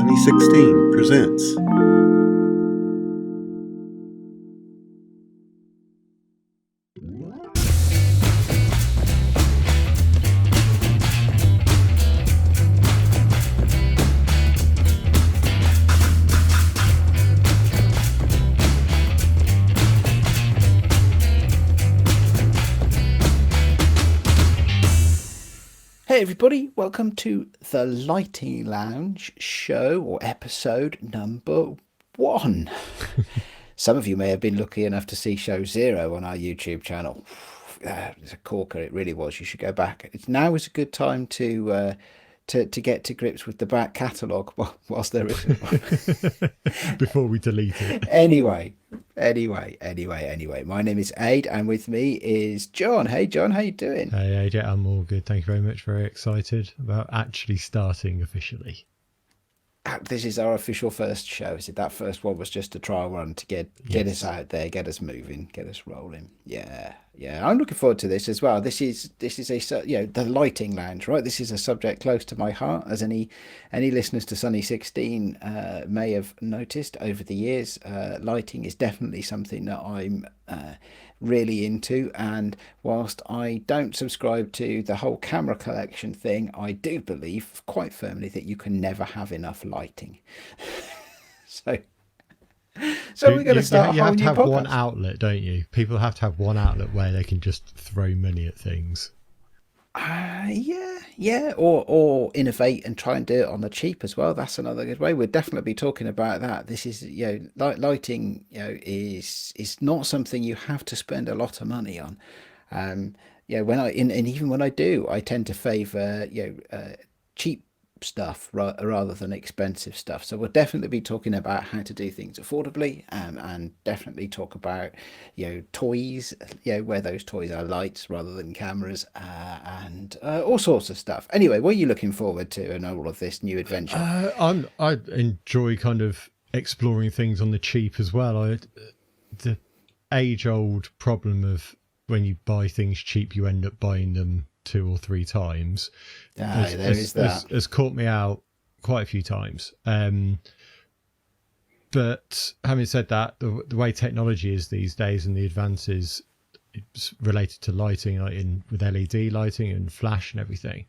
Sunny 16 presents. Hey everybody, welcome to the Lighting Lounge show or episode number 1. Some of you may have been lucky enough to see show 0 on our YouTube channel. It's a corker, it really was. You should go back. Now is a good time to get to grips with the back catalogue whilst there isn't one. Before we delete it. Anyway. My name is Ade, and with me is John. Hey John, how you doing? Hey AJ, I'm all good. Thank you very much. Very excited about actually starting officially. This is our official first show. Is it? That first one was just a trial run to get us out there, get us moving, get us rolling. Yeah. I'm looking forward to this as well. This is the Lighting Lounge, right? This is a subject close to my heart, as any listeners to Sunny 16 may have noticed over the years. Lighting is definitely something that I'm really into, and whilst I don't subscribe to the whole camera collection thing, I do believe quite firmly that you can never have enough lighting. So we're going to start a whole new podcast. You have to have one outlet, don't you? People have to have one outlet where they can just throw money at things. Yeah, or innovate and try and do it on the cheap as well. That's another good way. We'll definitely be talking about that. This is, lighting, is not something you have to spend a lot of money on. Even when I do, I tend to favour, cheap stuff rather than expensive stuff. So we'll definitely be talking about how to do things affordably, and definitely talk about toys, where those toys are lights rather than cameras, and all sorts of stuff. Anyway, what are you looking forward to in all of this new adventure? I enjoy kind of exploring things on the cheap as well. The age-old problem of when you buy things cheap, you end up buying them 2 or 3 times. Has caught me out quite a few times. But having said that, the way technology is these days and the advances related to lighting, like with LED lighting and flash and everything,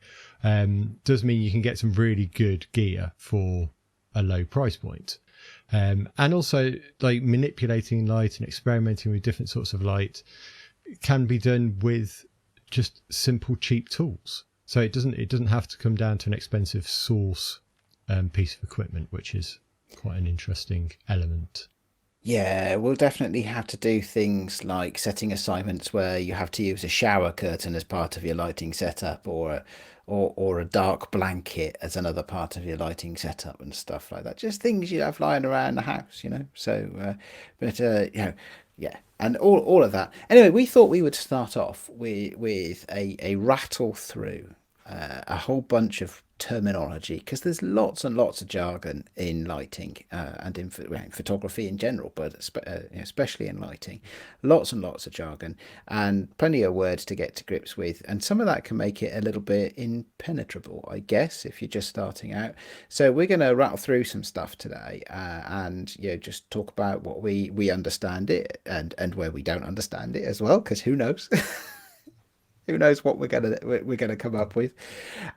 does mean you can get some really good gear for a low price point. And also, like, manipulating light and experimenting with different sorts of light can be done with just simple cheap tools. So it doesn't have to come down to an expensive source piece of equipment, which is quite an interesting element. Yeah, we'll definitely have to do things like setting assignments where you have to use a shower curtain as part of your lighting setup, or a dark blanket as another part of your lighting setup and stuff like that. Just things you have lying around the house, So, yeah, and all of that. Anyway, we thought we would start off with a rattle through a whole bunch of terminology, because there's lots and lots of jargon in lighting, and in photography in general, but especially in lighting. Lots and lots of jargon and plenty of words to get to grips with, and some of that can make it a little bit impenetrable, I guess, if you're just starting out. So we're going to rattle through some stuff today, and just talk about what we understand it, and where we don't understand it as well, because who knows. Who knows what we're gonna come up with.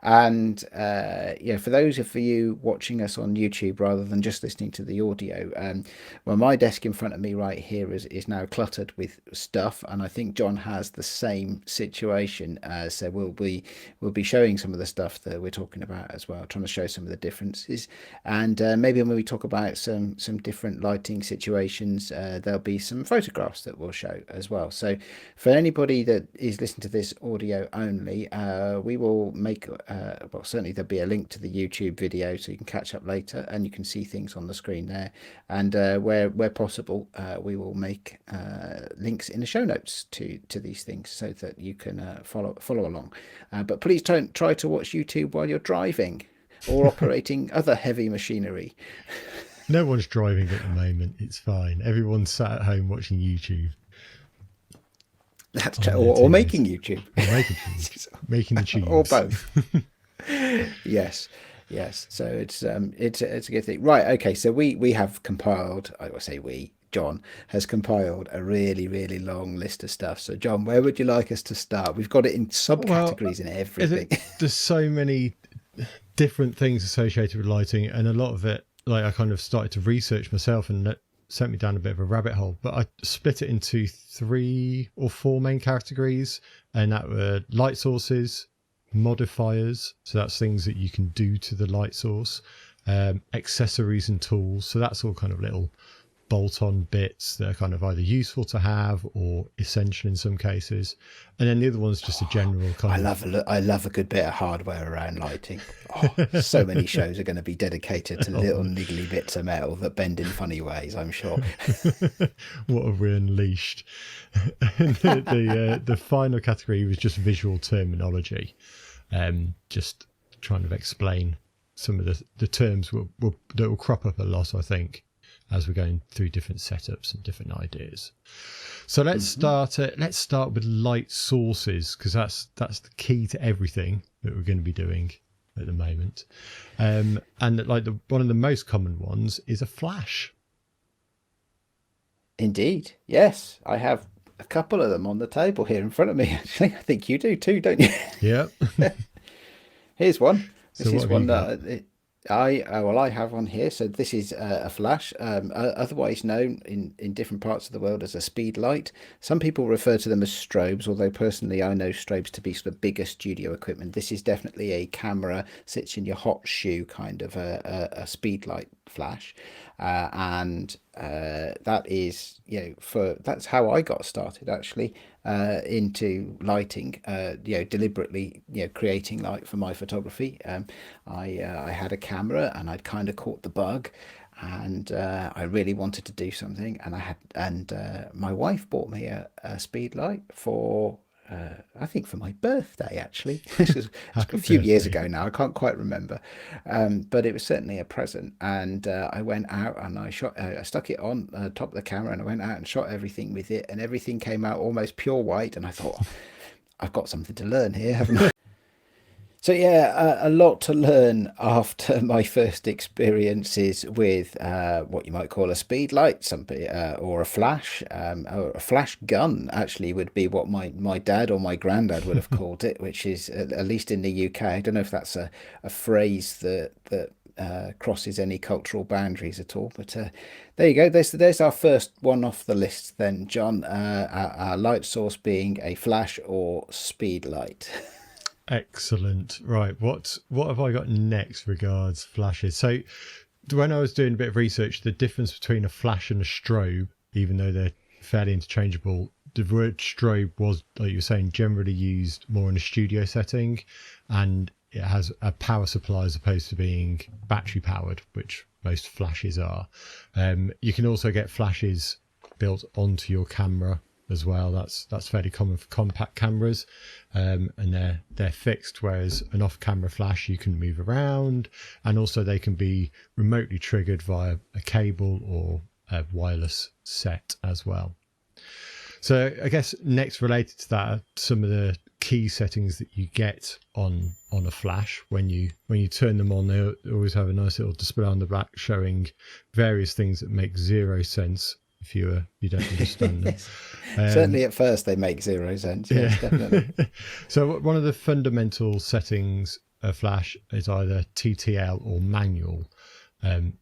And for those of you watching us on YouTube rather than just listening to the audio, my desk in front of me right here is now cluttered with stuff, and I think John has the same situation. So we'll be showing some of the stuff that we're talking about as well, trying to show some of the differences, and maybe when we talk about some different lighting situations, there'll be some photographs that we'll show as well. So for anybody that is listening to this audio only, we will make certainly there'll be a link to the YouTube video, so you can catch up later and you can see things on the screen there, and where possible, we will make links in the show notes to these things so that you can follow along, but please don't try to watch YouTube while you're driving or operating other heavy machinery. No one's driving at the moment, it's fine. Everyone's sat at home watching YouTube. That's true. Or making YouTube. Or making the tubes. Or both. Yes. Yes, so it's a good thing, right? Okay, so we have compiled. I will say we. John has compiled a really, really long list of stuff. So, John, where would you like us to start? We've got it in Well, subcategories and everything. there's so many different things associated with lighting, and a lot of it, like I kind of started to research myself, and that sent me down a bit of a rabbit hole. But I split it into 3 or 4 main categories, and that were light sources, modifiers, so that's things that you can do to the light source, accessories and tools, so that's all kind of little bolt-on bits that are kind of either useful to have or essential in some cases. And then the other one's just a general kind I love a good bit of hardware around lighting. Oh, so many shows are going to be dedicated to little niggly bits of metal that bend in funny ways, I'm sure. what have we unleashed. The final category was just visual terminology, just trying to explain some of the terms that will crop up a lot, I think, as we're going through different setups and different ideas. So let's start with light sources, because that's the key to everything that we're going to be doing at the moment. And like one of the most common ones is a flash. Indeed, yes, I have a couple of them on the table here in front of me. Actually, I think you do too, don't you? Yeah. Here's one. So This what is have you one got? that I have one here. So this is a flash, otherwise known in different parts of the world as a speed light. Some people refer to them as strobes, although personally I know strobes to be sort of bigger studio equipment. This is definitely a camera, sits in your hot shoe kind of a speed light flash. And that is, that's how I got started actually into lighting, deliberately, creating light for my photography. I had a camera and I'd kind of caught the bug, and I really wanted to do something, and my wife bought me a speed light for I think for my birthday actually. This was a Happy few years birthday. ago now. I can't quite remember, but it was certainly a present. And I went out and I stuck it on top of the camera, and I went out and shot everything with it, and everything came out almost pure white. And I thought, I've got something to learn here, haven't I? So yeah, a lot to learn after my first experiences with what you might call a speed light, or a flash, or a flash gun. Actually, would be what my dad or my granddad would have called it, which is at least in the UK. I don't know if that's a phrase that crosses any cultural boundaries at all. But there you go. There's our first one off the list. Then, John, our light source being a flash or speed light. Excellent. Right. What have I got next regards flashes? So when I was doing a bit of research, the difference between a flash and a strobe, even though they're fairly interchangeable, the word strobe was, like you were saying, generally used more in a studio setting, and it has a power supply as opposed to being battery powered, which most flashes are. You can also get flashes built onto your camera as well. That's fairly common for compact cameras, and they're fixed, whereas an off-camera flash you can move around, and also they can be remotely triggered via a cable or a wireless set as well. So I guess next, related to that, are some of the key settings that you get on a flash when you turn them on. They always have a nice little display on the back showing various things that make zero sense if you don't understand them. Certainly at first they make zero sense. Yes, Yeah. definitely. So one of the fundamental settings of flash is either TTL or manual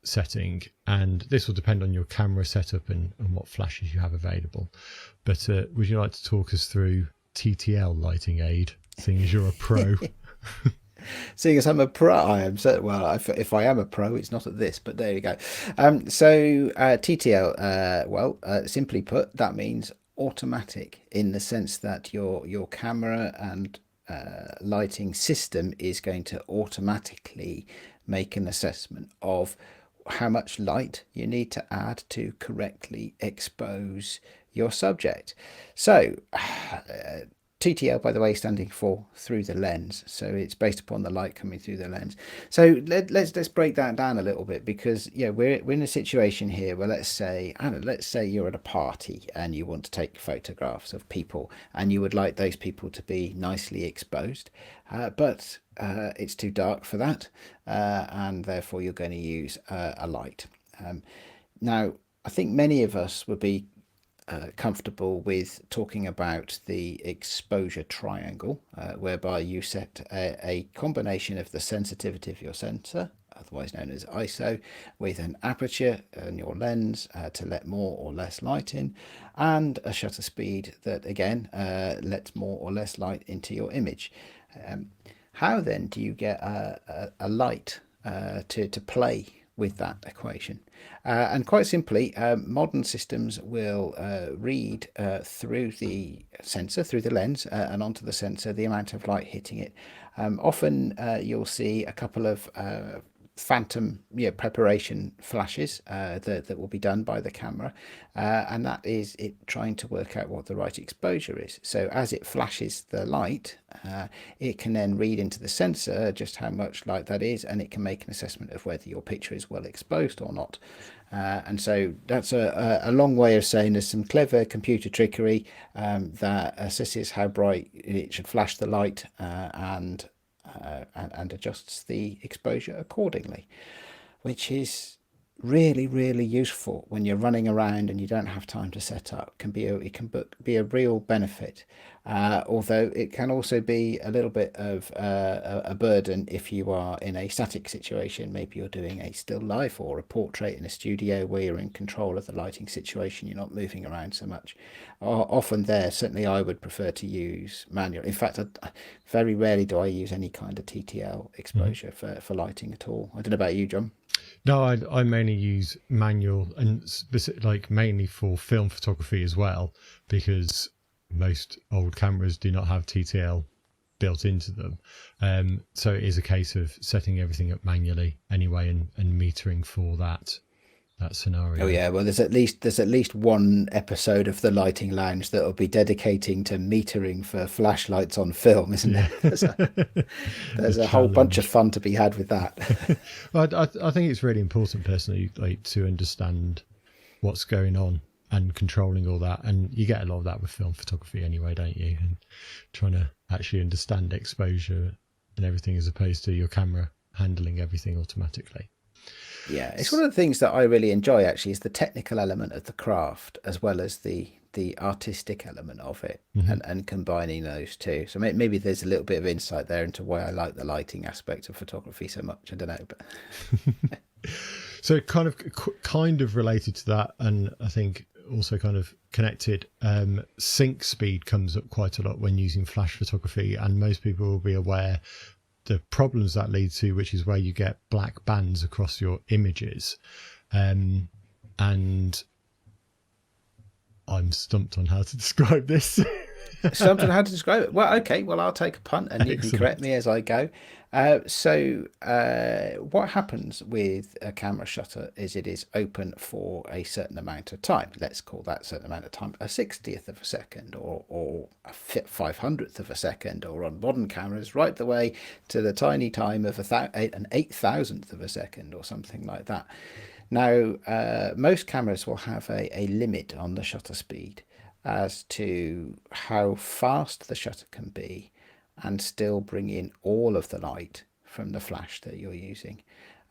setting, and this will depend on your camera setup and what flashes you have available. But would you like to talk us through TTL lighting aid, seeing as you're a pro? Seeing as I'm a pro, I am certain. Well, if I am a pro, it's not at this, but there you go. So TTL, simply put, that means automatic, in the sense that your camera and lighting system is going to automatically make an assessment of how much light you need to add to correctly expose your subject. So TTL, by the way, standing for through the lens, so it's based upon the light coming through the lens. So let's break that down a little bit, because we're in a situation here where let's say you're at a party and you want to take photographs of people and you would like those people to be nicely exposed, but it's too dark for that, and therefore you're going to use a light. Now, I think many of us would be comfortable with talking about the exposure triangle, whereby you set a combination of the sensitivity of your sensor, otherwise known as ISO, with an aperture in your lens to let more or less light in, and a shutter speed that again lets more or less light into your image. How then do you get a light to play with that equation? And quite simply, modern systems will read through the sensor, through the lens, and onto the sensor the amount of light hitting it. Often you'll see a couple of phantom preparation flashes that will be done by the camera, and that is it trying to work out what the right exposure is. So as it flashes the light, it can then read into the sensor just how much light that is, and it can make an assessment of whether your picture is well exposed or not. And so that's a long way of saying there's some clever computer trickery that assesses how bright it should flash the light, and adjusts the exposure accordingly, which is really, really useful when you're running around and you don't have time to set up. It can be a real benefit, although it can also be a little bit of a burden if you are in a static situation. Maybe you're doing a still life or a portrait in a studio where you're in control of the lighting situation, you're not moving around so much. Often there, certainly I would prefer to use manual. In fact, very rarely do I use any kind of TTL exposure for lighting at all. I don't know about you, John. No, I mainly use manual, and like mainly for film photography as well, because most old cameras do not have TTL built into them. So it is a case of setting everything up manually anyway, and metering for that scenario. Oh yeah, well there's at least one episode of the Lighting Lounge that will be dedicating to metering for flashlights on film, isn't there? There's a whole bunch of fun to be had with that. Well, I think it's really important personally, like, to understand what's going on and controlling all that, and you get a lot of that with film photography anyway, don't you? And trying to actually understand exposure and everything, as opposed to your camera handling everything automatically. Yeah, it's one of the things that I really enjoy, actually, is the technical element of the craft as well as the artistic element of it, and combining those two. So maybe there's a little bit of insight there into why I like the lighting aspect of photography so much. I don't know, but so kind of related to that, and I think also kind of connected, sync speed comes up quite a lot when using flash photography, and most people will be aware the problems that lead to, which is where you get black bands across your images, and I'm stumped on how to describe this. Stumped on how to describe it? Well, okay, well I'll take a punt and you can correct me as I go. So what happens with a camera shutter is it is open for a certain amount of time. Let's call that certain amount of time a 60th of a second, or a 500th of a second, or on modern cameras right the way to the tiny time of an 8,000th of a second or something like that. Now, most cameras will have a limit on the shutter speed as to how fast the shutter can be and still bring in all of the light from the flash that you're using.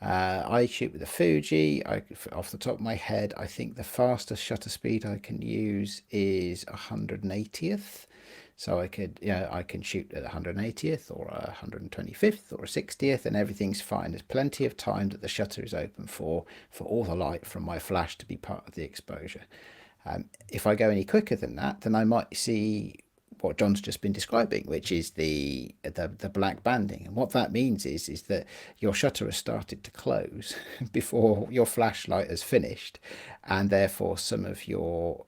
I shoot with a Fuji. Off the top of my head, I think the fastest shutter speed I can use is 180th. So I can shoot at 180th or 125th or 60th, and everything's fine. There's plenty of time that the shutter is open for all the light from my flash to be part of the exposure. If I go any quicker than that, then I might see what John's just been describing, which is the black banding. And what that means is that your shutter has started to close before your flashlight has finished, and therefore some of your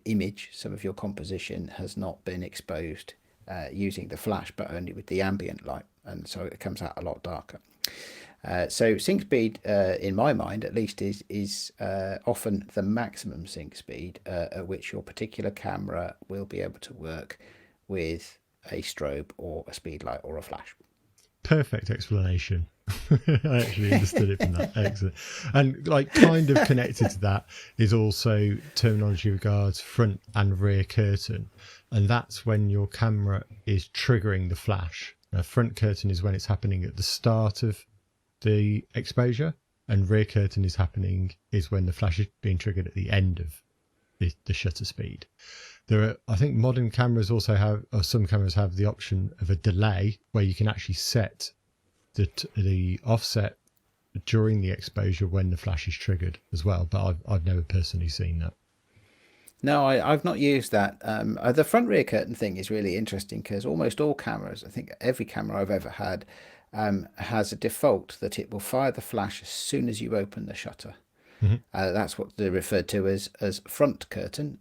image, some of your composition has not been exposed using the flash, but only with the ambient light, and so it comes out a lot darker. So sync speed, in my mind at least, is often the maximum sync speed at which your particular camera will be able to work with a strobe or a speed light or a flash. Perfect explanation. I actually understood it from that. Excellent. And like kind of connected to that is also terminology regards front and rear curtain. And that's when your camera is triggering the flash. Now, front curtain is when it's happening at the start of the exposure, and rear curtain is when the flash is being triggered at the end of the shutter speed. I think modern cameras also have, or some cameras have, the option of a delay where you can actually set the offset during the exposure when the flash is triggered as well. But I've never personally seen that. No, I've not used that. The front rear curtain thing is really interesting because almost all cameras, I think every camera I've ever had, has a default that it will fire the flash as soon as you open the shutter. That's what they're referred to as front curtain,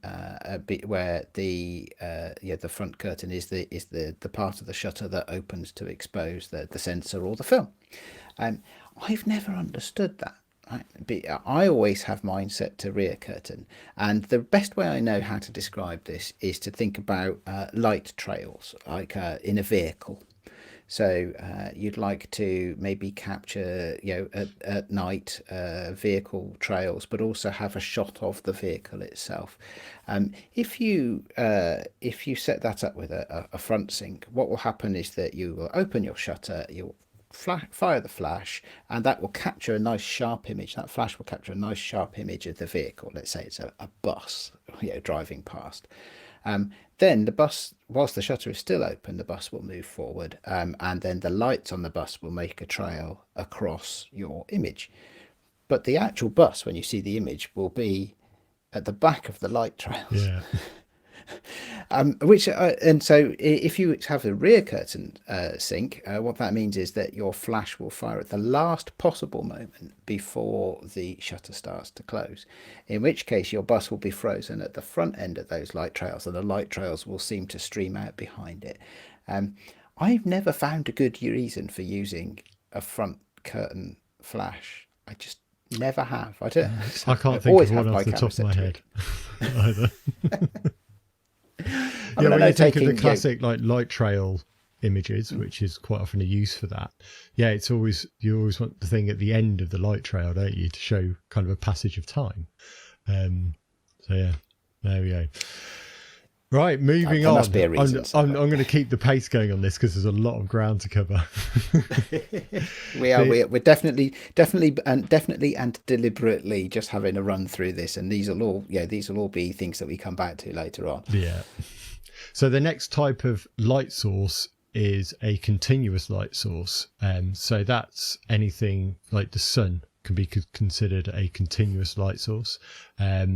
where the front curtain is the part of the shutter that opens to expose the sensor or the film. I've never understood that. I always have mine set to rear curtain, and the best way I know how to describe this is to think about light trails, like in a vehicle. So you'd like to maybe capture, at night, vehicle trails, but also have a shot of the vehicle itself. If you set that up with a front sync, what will happen is that you will open your shutter, you'll fire the flash, and that will capture a nice sharp image. That flash will capture a nice sharp image of the vehicle. Let's say it's a bus, driving past. Then the bus, whilst the shutter is still open, the bus will move forward, and then the lights on the bus will make a trail across your image. But the actual bus, when you see the image, will be at the back of the light trails. Yeah. And so if you have a rear curtain sync, what that means is that your flash will fire at the last possible moment before the shutter starts to close, in which case your bus will be frozen at the front end of those light trails, and the light trails will seem to stream out behind it. I've never found a good reason for using a front curtain flash. I just never have. I can't think of one off the top of my head either. Yeah, when you think of the classic light trail images, which is quite often a use for that. Yeah, you always want the thing at the end of the light trail, don't you, to show kind of a passage of time. So yeah, there we go. Right, moving on. Must be a reason, I'm going to keep the pace going on this because there's a lot of ground to cover. We're definitely and deliberately just having a run through this, and these will all be things that we come back to later on. Yeah. So the next type of light source is a continuous light source. So that's anything like the sun can be considered a continuous light source. A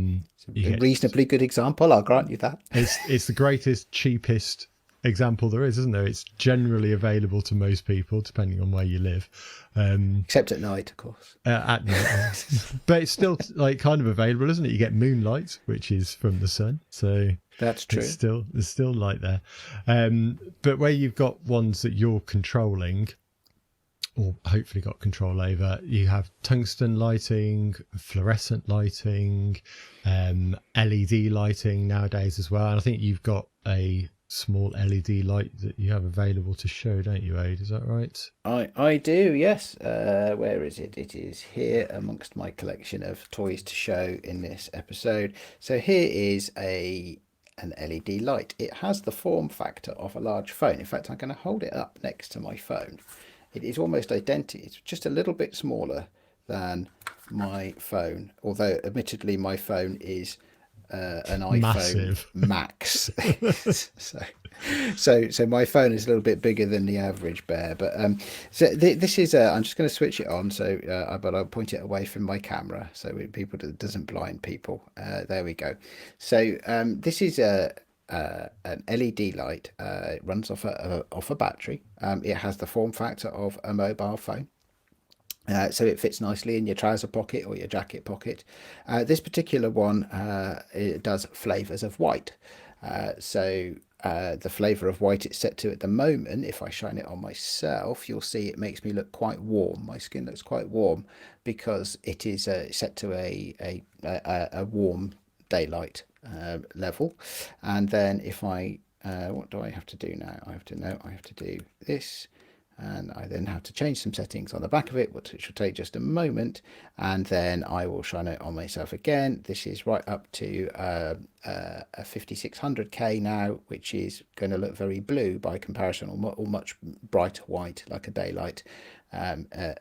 reasonably good example, I'll grant you that. It's the greatest, cheapest example there is, isn't there? It's generally available to most people, depending on where you live. Except at night, of course. At night. But it's still kind of available, isn't it? You get moonlight, which is from the sun. So that's true. There's still light there. But where you've got ones that you're controlling, or hopefully got control over, you have tungsten lighting, fluorescent lighting, LED lighting nowadays as well. And I think you've got a small LED light that you have available to show, don't you, Ade? Is that right? I do, yes. Where is it? It is here amongst my collection of toys to show in this episode. So here is an LED light. It has the form factor of a large phone. In fact, I'm going to hold it up next to my phone. It is almost identical. It's just a little bit smaller than my phone, although admittedly my phone is an iPhone Massive. Max. so my phone is a little bit bigger than the average bear. But so this is I'm just going to switch it on. But I'll point it away from my camera so it doesn't blind people. There we go. So this is an LED light. It runs off a battery. It has the form factor of a mobile phone. So it fits nicely in your trouser pocket or your jacket pocket. This particular one it does flavours of white. So the flavor of white it's set to at the moment, if I shine it on myself, you'll see it makes me look quite warm. My skin looks quite warm because it is set to a warm daylight level. And then if I what do I have to do now? I have to do this, and I then have to change some settings on the back of it, which will take just a moment, and then I will shine it on myself again. This is right up to a 5600K now, which is going to look very blue by comparison, or much brighter white, like a daylight,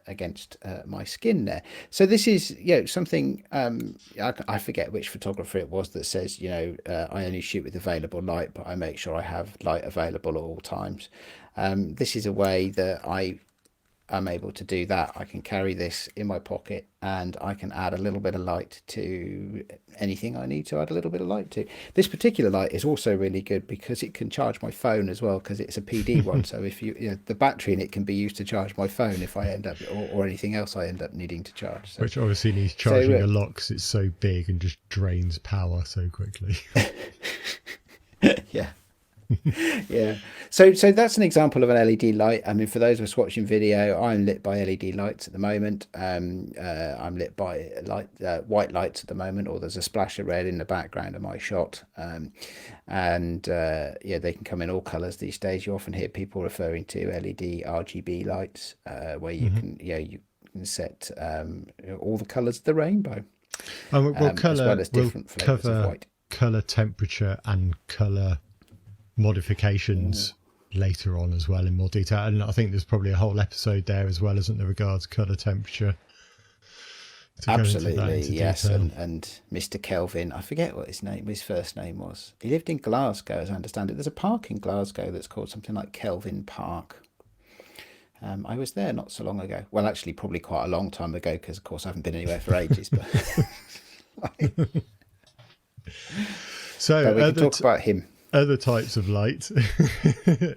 against my skin there. So this is something, I forget which photographer it was that says, I only shoot with available light, but I make sure I have light available at all times. This is a way that I am able to do that. I can carry this in my pocket, and I can add a little bit of light to anything I need to add a little bit of light to. This particular light is also really good because it can charge my phone as well, because it's a PD one. So if the battery in it can be used to charge my phone if I end up, or anything else I end up needing to charge. So, which obviously needs charging a lot because it's so big and just drains power so quickly. Yeah. Yeah, so that's an example of an LED light. I mean, for those of us watching video, I'm lit by LED lights at the moment. I'm lit by white lights at the moment, or there's a splash of red in the background of my shot. And they can come in all colors these days. You often hear people referring to LED RGB lights, where you can set all the colors of the rainbow. We'll as well as different flavors of white. Color, temperature, and color modifications later on as well in more detail, and I think there's probably a whole episode there as well, isn't there, regards color, temperature? Absolutely, yes. And Mr. Kelvin, I forget what his first name was. He lived in Glasgow, as I understand it. There's a park in Glasgow that's called something like Kelvin Park. I was there not so long ago. Well, actually, probably quite a long time ago, because of course I haven't been anywhere for ages. But so we can talk about him. Other types of light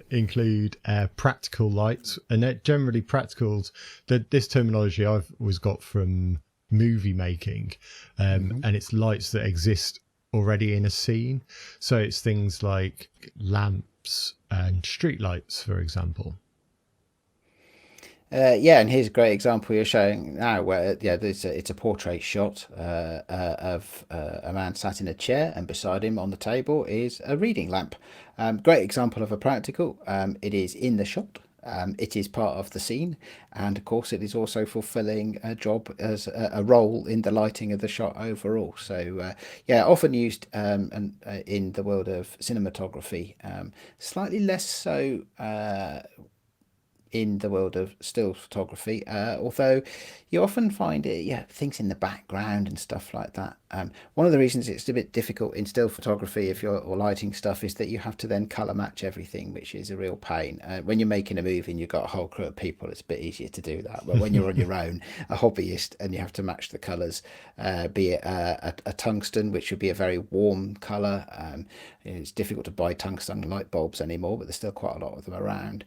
include practical lights, and they're generally practicals. This terminology I've always got from movie making, and it's lights that exist already in a scene. So it's things like lamps and street lights, for example. And here's a great example you're showing now, where it's a portrait shot of a man sat in a chair, and beside him on the table is a reading lamp. Great example of a practical. It is in the shot. It is part of the scene, and of course it is also fulfilling a job as a role in the lighting of the shot overall. So often used in the world of cinematography, slightly less so in the world of still photography, although you often find things in the background and stuff like that. One of the reasons it's a bit difficult in still photography or lighting stuff is that you have to then colour match everything, which is a real pain. When you're making a movie and you've got a whole crew of people, it's a bit easier to do that. But when you're on your own, a hobbyist, and you have to match the colours, be it a tungsten, which would be a very warm colour. It's difficult to buy tungsten light bulbs anymore, but there's still quite a lot of them around.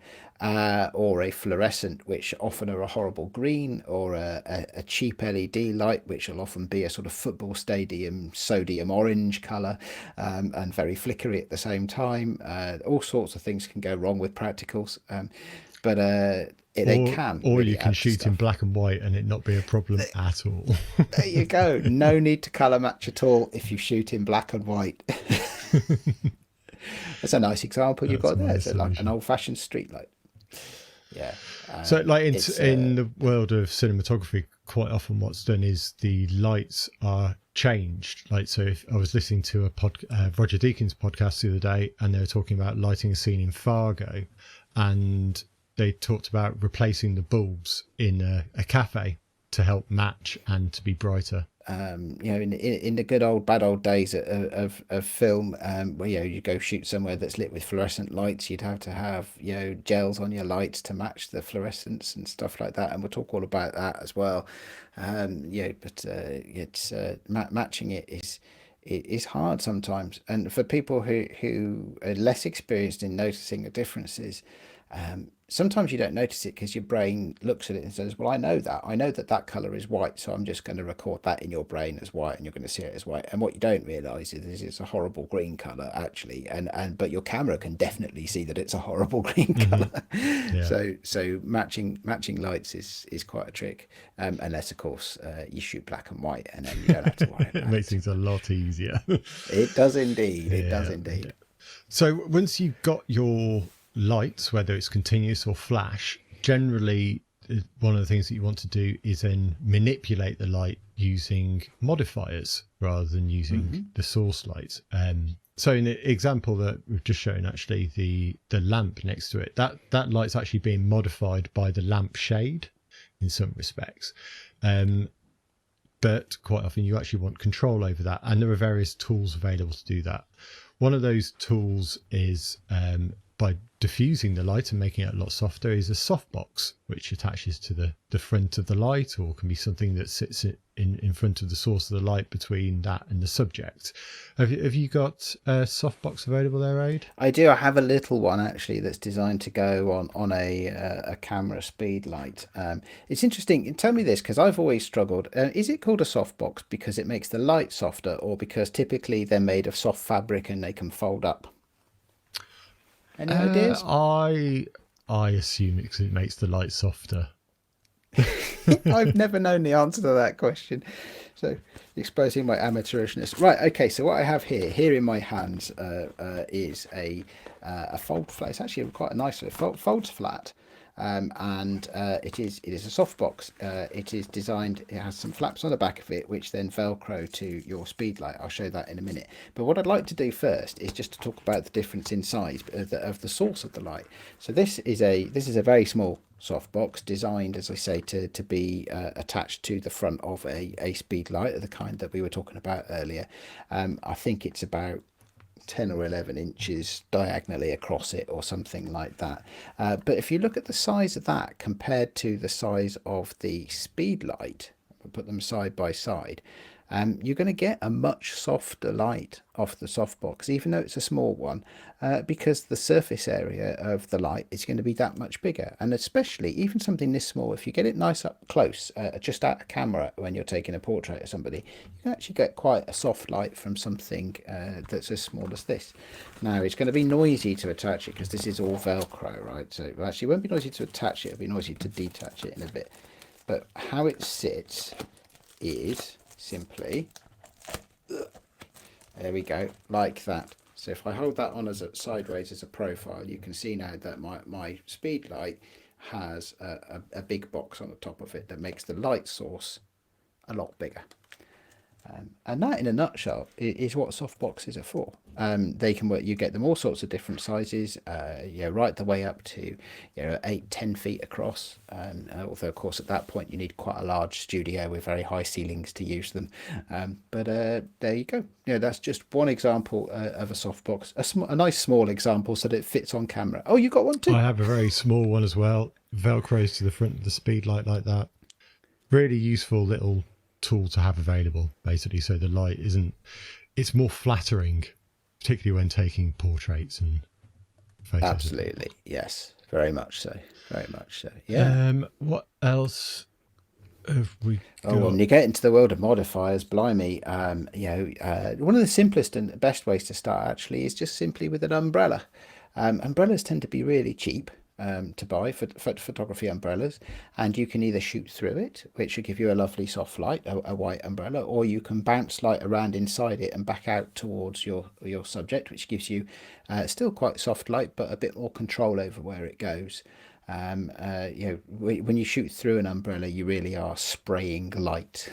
Or a fluorescent, which often are a horrible green, or a cheap LED light, which will often be a sort of football stadium sodium orange colour, and very flickery at the same time. All sorts of things can go wrong with practicals, but they can. Or really you can shoot in black and white and it not be a problem at all. There you go. No need to colour match at all if you shoot in black and white. That's a nice example you've got there. It's like an old-fashioned street light. Yeah. So like in the world of cinematography, quite often what's done is the lights are changed. Like, so if I was listening to a Roger Deakins podcast the other day, and they were talking about lighting a scene in Fargo, and they talked about replacing the bulbs in a cafe to help match and to be brighter. In the good old bad old days of film, where you go shoot somewhere that's lit with fluorescent lights, you'd have to have gels on your lights to match the fluorescence and stuff like that, and we'll talk all about that as well. But it's matching it is hard sometimes, and for people who are less experienced in noticing the differences, sometimes you don't notice it because your brain looks at it and says, well, I know that color is white, so I'm just going to record that in your brain as white, and you're going to see it as white. And what you don't realize is it's a horrible green color actually, but your camera can definitely see that it's a horrible green color. Yeah. So matching lights is quite a trick, unless of course you shoot black and white, and then you don't have to worry about It makes things a lot easier. It does indeed. It does Yeah. indeed. So once you've got your lights, whether it's continuous or flash, generally one of the things that you want to do is then manipulate the light using modifiers rather than using the source light. So in the example that we've just shown, actually the lamp next to it, that light's actually being modified by the lamp shade in some respects. But quite often you actually want control over that, and there are various tools available to do that. One of those tools is by diffusing the light and making it a lot softer is a softbox, which attaches to the front of the light, or can be something that sits in front of the source of the light between that and the subject. Have you got a softbox available there, Ade? I do. I have a little one actually that's designed to go on a camera speed light. It's interesting. Tell me this, because I've always struggled. Is it called a softbox because it makes the light softer, or because typically they're made of soft fabric and they can fold up? Any ideas? I assume it 'cause it makes the light softer. I've never known the answer to that question, so exposing my amateurishness. Right, okay, so what I have here in my hands is a fold flat. It's actually quite a nice folds flat, and it is a softbox. It is designed, it has some flaps on the back of it which then velcro to your speed light. I'll show that in a minute, but what I'd like to do first is just to talk about the difference in size of the source of the light. So this is a very small softbox designed, as I say, to be attached to the front of a speed light of the kind that we were talking about earlier. I think it's about 10 or 11 inches diagonally across it or something like that. But if you look at the size of that compared to the size of the speed light, put them side by side, you're going to get a much softer light off the softbox, even though it's a small one, because the surface area of the light is going to be that much bigger. And especially even something this small, if you get it nice up close, just at a camera when you're taking a portrait of somebody, you can actually get quite a soft light from something that's as small as this. Now it's going to be noisy to attach it because this is all Velcro, right? So actually it won't be noisy to attach it, it'll be noisy to detach it in a bit. But how it sits is simply, there we go, like that. So if I hold that on as sideways as a profile, you can see now that my speed light has a big box on the top of it that makes the light source a lot bigger. And that in a nutshell is what softboxes are for. They can work, you get them all sorts of different sizes, right the way up to 8-10 feet across, although of course at that point you need quite a large studio with very high ceilings to use them. But there you go. That's just one example of a softbox, a nice small example so that it fits on camera. Oh, you got one too? I have a very small one as well, velcros to the front of the speed light like that. Really useful little tool to have available, basically, so the light it's more flattering, particularly when taking portraits and photos. Absolutely, yes, very much so, yeah. What else have we got? When you get into the world of modifiers, blimey, one of the simplest and best ways to start actually is just simply with an umbrella. Umbrellas tend to be really cheap to buy, for photography umbrellas, and you can either shoot through it, which will give you a lovely soft light, a white umbrella, or you can bounce light around inside it and back out towards your subject, which gives you still quite soft light but a bit more control over where it goes. When you shoot through an umbrella, you really are spraying light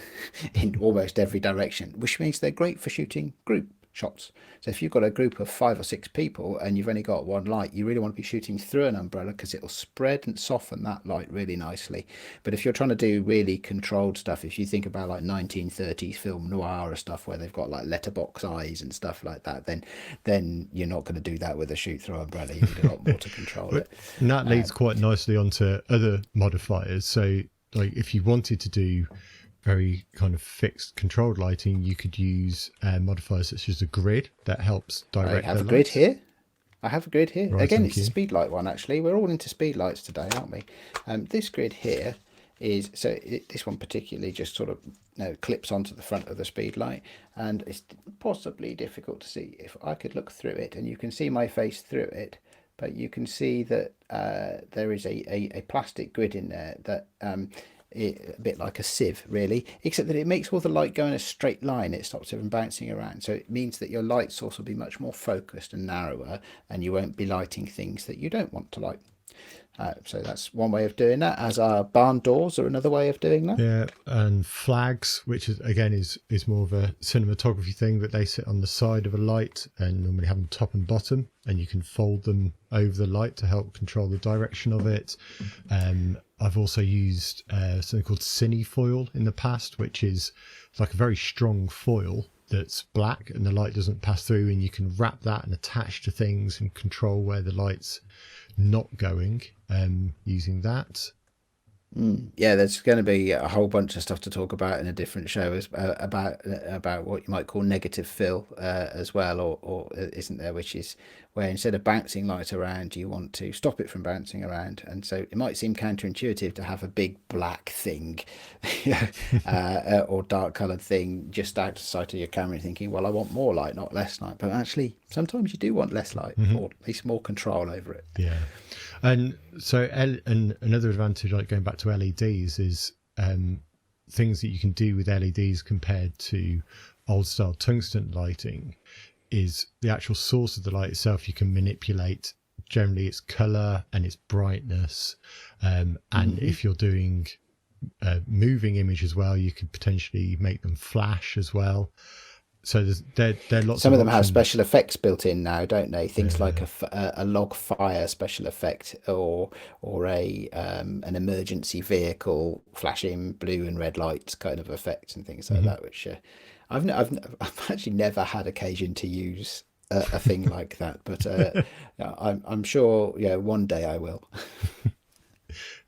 in almost every direction, which means they're great for shooting group shots. So if you've got a group of 5 or 6 people and you've only got one light, you really want to be shooting through an umbrella because it'll spread and soften that light really nicely. But if you're trying to do really controlled stuff, if you think about like 1930s film noir or stuff where they've got like letterbox eyes and stuff like that, then you're not going to do that with a shoot through umbrella. You need a lot more to control it. And that leads quite nicely onto other modifiers. So like if you wanted to do very kind of fixed controlled lighting, you could use modifiers such as a grid that helps direct. I have a grid here. I have a grid here. Right, Again, thank it's the you. speed light one, actually. We're all into speed lights today, aren't we? This grid here is, this one particularly just sort of clips onto the front of the speed light, and it's possibly difficult to see. If I could look through it, and you can see my face through it, but you can see that there is a plastic grid in there that a bit like a sieve, really, except that it makes all the light go in a straight line. It stops it from bouncing around, so it means that your light source will be much more focused and narrower, and you won't be lighting things that you don't want to light. So that's one way of doing that, as our barn doors are another way of doing that. Yeah, and flags, which is again is more of a cinematography thing, that they sit on the side of a light and normally have them top and bottom, and you can fold them over the light to help control the direction of it. I've also used something called cinefoil in the past, which is like a very strong foil that's black and the light doesn't pass through, and you can wrap that and attach to things and control where the light's not going using that. Yeah, there's going to be a whole bunch of stuff to talk about in a different show about what you might call negative fill as well, or isn't there, which is where instead of bouncing light around, you want to stop it from bouncing around. And so it might seem counterintuitive to have a big black thing or dark coloured thing just out of sight of your camera, thinking, well, I want more light, not less light. But actually, sometimes you do want less light, or at least more control over it. Yeah. And so and another advantage, like going back to LEDs, is things that you can do with LEDs compared to old style tungsten lighting is the actual source of the light itself. You can manipulate generally its color and its brightness, and if you're doing moving image as well, you could potentially make them flash as well. So there are lots. Some of them options. have special effects built in now, don't they? Things like a log fire special effect, or an emergency vehicle flashing blue and red lights kind of effects and things like that. Which I've actually never had occasion to use a thing like that, but I'm sure one day I will.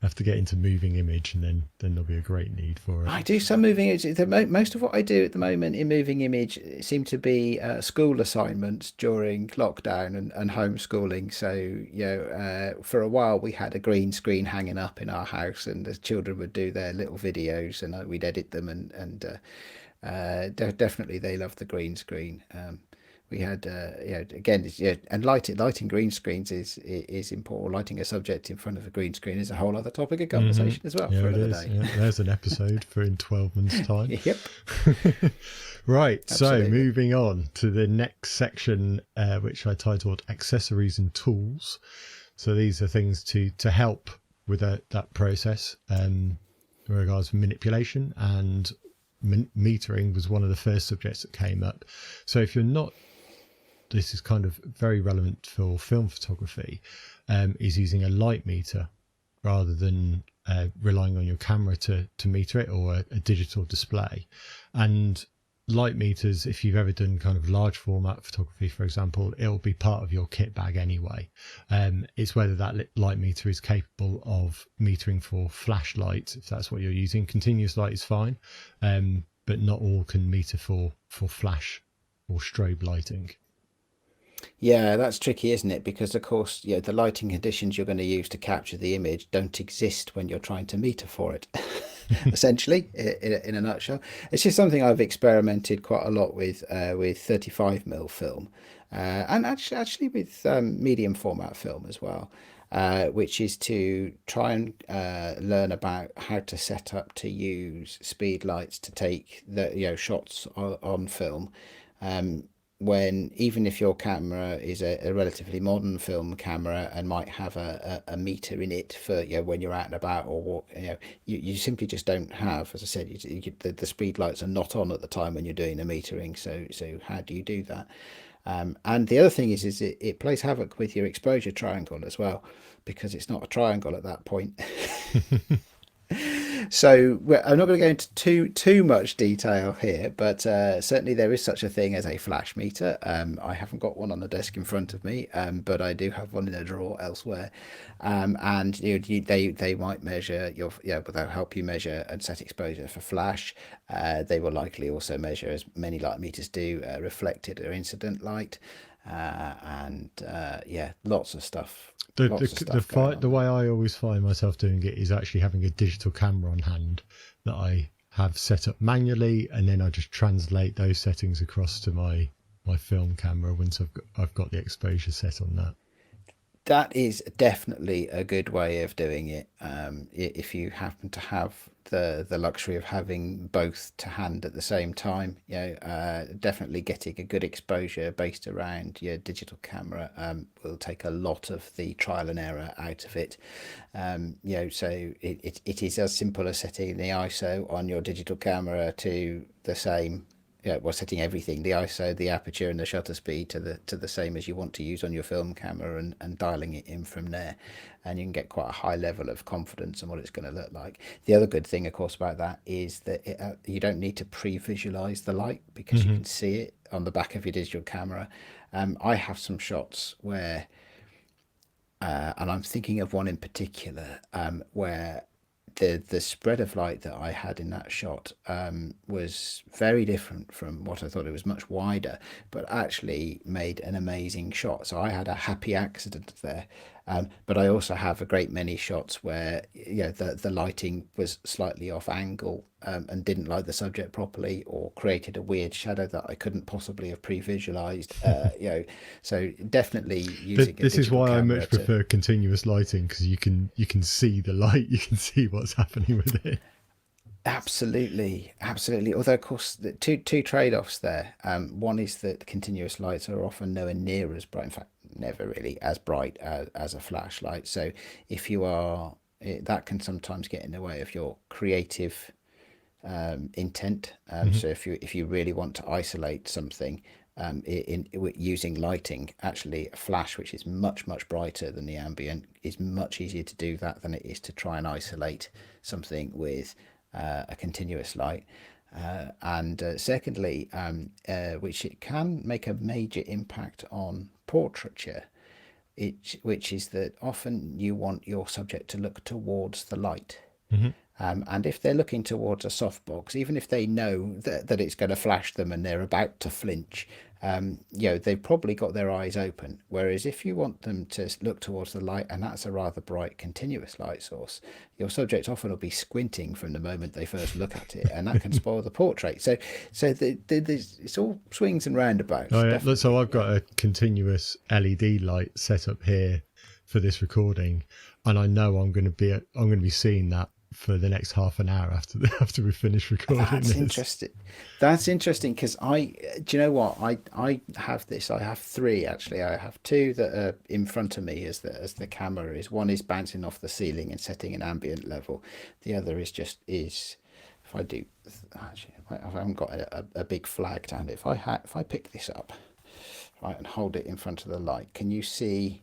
Have to get into moving image, and then there'll be a great need for it. I do some moving image. Most of what I do at the moment in moving image seem to be school assignments during lockdown and homeschooling. So for a while we had a green screen hanging up in our house, and the children would do their little videos, and we'd edit them, and definitely they love the green screen. We had again, and lighting green screens is important. Lighting a subject in front of a green screen is a whole other topic of conversation as well for another day. Yeah, there's an episode for in 12 months time. Yep. Right. Absolutely. So moving on to the next section, which I titled accessories and tools. So these are things to help with that process in regards to manipulation, and metering was one of the first subjects that came up. So if you're not, this is kind of very relevant for film photography, is using a light meter rather than relying on your camera to meter it, or a digital display. And light meters, if you've ever done kind of large format photography, for example, it'll be part of your kit bag anyway. It's whether that light meter is capable of metering for flash light, if that's what you're using. Continuous light is fine, but not all can meter for flash or strobe lighting. Yeah, that's tricky, isn't it? Because of course, the lighting conditions you're going to use to capture the image don't exist when you're trying to meter for it. Essentially, in a nutshell, it's just something I've experimented quite a lot with 35mm film, and actually with medium format film as well, which is to try and learn about how to set up to use speed lights to take the shots on film. When even if your camera is a relatively modern film camera and might have a meter in it for when you're out and about, or you simply just don't have, as I said, the speed lights are not on at the time when you're doing the metering. So how do you do that? And the other thing is it plays havoc with your exposure triangle as well, because it's not a triangle at that point. So I'm not going to go into too much detail here, but certainly there is such a thing as a flash meter. I haven't got one on the desk in front of me, but I do have one in a drawer elsewhere. And they might measure but they'll help you measure and set exposure for flash. They will likely also measure, as many light meters do, reflected or incident light. and yeah, lots of stuff. The Lots of the stuff going the on. way I always find myself doing it is actually having a digital camera on hand that I have set up manually, and then I just translate those settings across to my film camera once I've got the exposure set on that. That is definitely a good way of doing it. If you happen to have the luxury of having both to hand at the same time, definitely getting a good exposure based around your digital camera will take a lot of the trial and error out of it. So it is as simple as setting the ISO on your digital camera to the same, well, setting everything, the ISO, the aperture, and the shutter speed to the same as you want to use on your film camera, and dialing it in from there, and you can get quite a high level of confidence in what it's going to look like. The other good thing, of course, about that is that you don't need to pre-visualize the light, because you Hmm. can see it on the back of your digital camera. I have some shots where, and I'm thinking of one in particular, where the spread of light that I had in that shot was very different from what I thought. It was much wider, but actually made an amazing shot. So I had a happy accident there. But I also have a great many shots where the lighting was slightly off angle, and didn't light the subject properly, or created a weird shadow that I couldn't possibly have pre-visualized. So definitely using a This is digital why I camera much to. prefer continuous lighting, because you can see the light, you can see what's happening with it. Absolutely, absolutely. Although, of course, the two trade-offs there. One is that continuous lights are often nowhere near as bright. In fact, never really as bright as a flashlight. So, if you are, that can sometimes get in the way of your creative intent. Hmm. So, if you really want to isolate something, using lighting, actually, a flash which is much brighter than the ambient is much easier to do that than it is to try and isolate something with a continuous light. And secondly, which it can make a major impact on portraiture, which is that often you want your subject to look towards the light. Hmm. And if they're looking towards a softbox, even if they know that it's going to flash them and they're about to flinch, they've probably got their eyes open. Whereas if you want them to look towards the light, and that's a rather bright continuous light source, your subject often will be squinting from the moment they first look at it, and that can spoil the portrait. So it's all swings and roundabouts, Oh yeah, so definitely. I've got a continuous LED light set up here for this recording, and I know I'm going to be seeing that for the next half an hour after we finish recording That's this. interesting. That's interesting because do you know what? I have this. I have three actually. I have two that are in front of me as the camera is. One is bouncing off the ceiling and setting an ambient level. The other is if I do, actually, I haven't got a big flag down. If I pick this up, right, and hold it in front of the light, can you see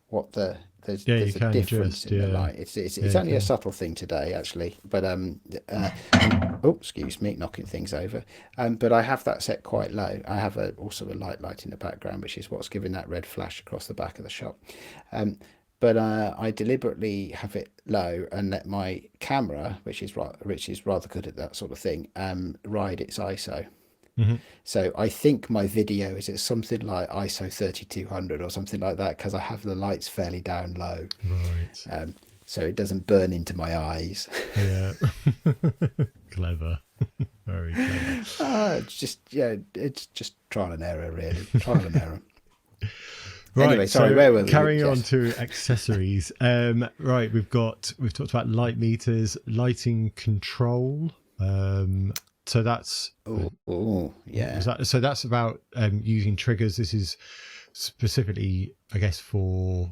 what there's Yeah, you there's a can difference adjust. in the Yeah, light. yeah, It's you only a can. subtle thing today, actually, but oh, excuse me, knocking things over. But I have that set quite low. I have also a light in the background, which is what's giving that red flash across the back of the shot. Um, but I deliberately have it low and let my camera, which is rather good at that sort of thing, ride its ISO. Hmm. So I think my video is at something like ISO 3200 or something like that, because I have the lights fairly down low, Right. um, so it doesn't burn into my eyes. Yeah. Clever. Very clever. It's just trial and error, really, trial and error. Anyway, Right, sorry, so where were we? carrying on Yes. to accessories. Right, we've talked about light meters, lighting control. So that's Oh, was yeah. that. So that's about using triggers. This is specifically, I guess, for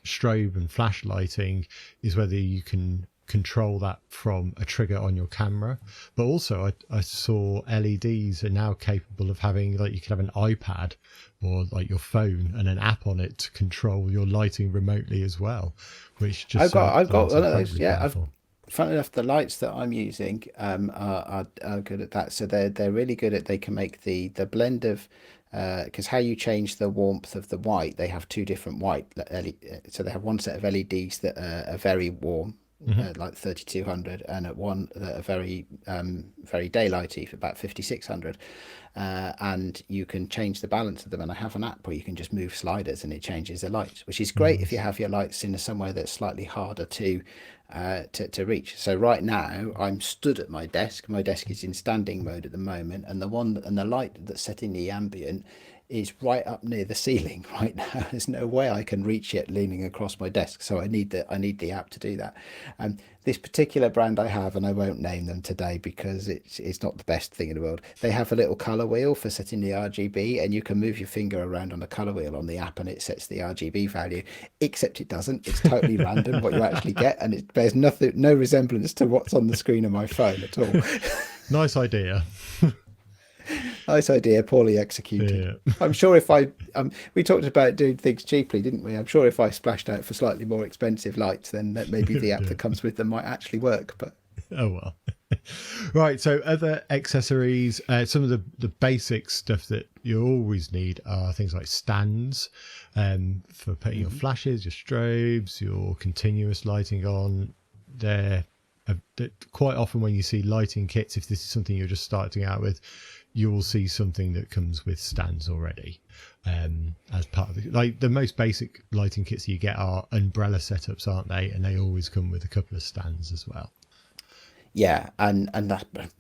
strobe and flash lighting. Is whether you can control that from a trigger on your camera, but also I saw LEDs are now capable of having, like, you can have an iPad or like your phone and an app on it to control your lighting remotely as well, which just I've got sounds one of those. incredibly Yeah, powerful. Funny enough, the lights that I'm using are good at that. So they're really good at, they can make the blend of, because how you change the warmth of the white, they have two different white LED. So they have one set of LEDs that are very warm, like 3200, and at one that are very very daylighty for about 5600. And you can change the balance of them, and I have an app where you can just move sliders and it changes the lights, which is great if you have your lights in somewhere that's slightly harder to reach. So right now I'm stood at my desk. My desk is in standing mode at the moment, and the light that's setting the ambient is right up near the ceiling right now. There's no way I can reach it leaning across my desk, so I need the app to do that. This particular brand I have, and I won't name them today because it's not the best thing in the world, they have a little color wheel for setting the RGB, and you can move your finger around on the color wheel on the app and it sets the RGB value, except it doesn't. It's totally random what you actually get, and it bears no resemblance to what's on the screen of my phone at all. Nice idea. Nice idea, poorly executed. Yeah. I'm sure if we talked about doing things cheaply, didn't we? I'm sure if I splashed out for slightly more expensive lights, then that maybe the app that comes with them might actually work. But oh well. Right. So other accessories, some of the basic stuff that you always need are things like stands for putting your flashes, your strobes, your continuous lighting on. They're quite often when you see lighting kits, if this is something you're just starting out with, you will see something that comes with stands already as part of it. Like the most basic lighting kits you get are umbrella setups, aren't they? And they always come with a couple of stands as well. Yeah, and I'm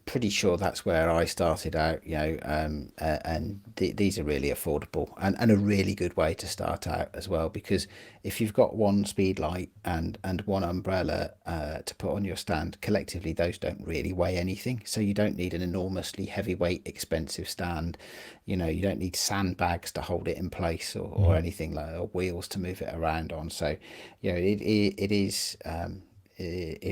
pretty sure that's where I started out, and these are really affordable and a really good way to start out as well, because if you've got one speed light and one umbrella to put on your stand, collectively those don't really weigh anything, so you don't need an enormously heavyweight expensive stand. You don't need sandbags to hold it in place or anything like that, or wheels to move it around on. So it is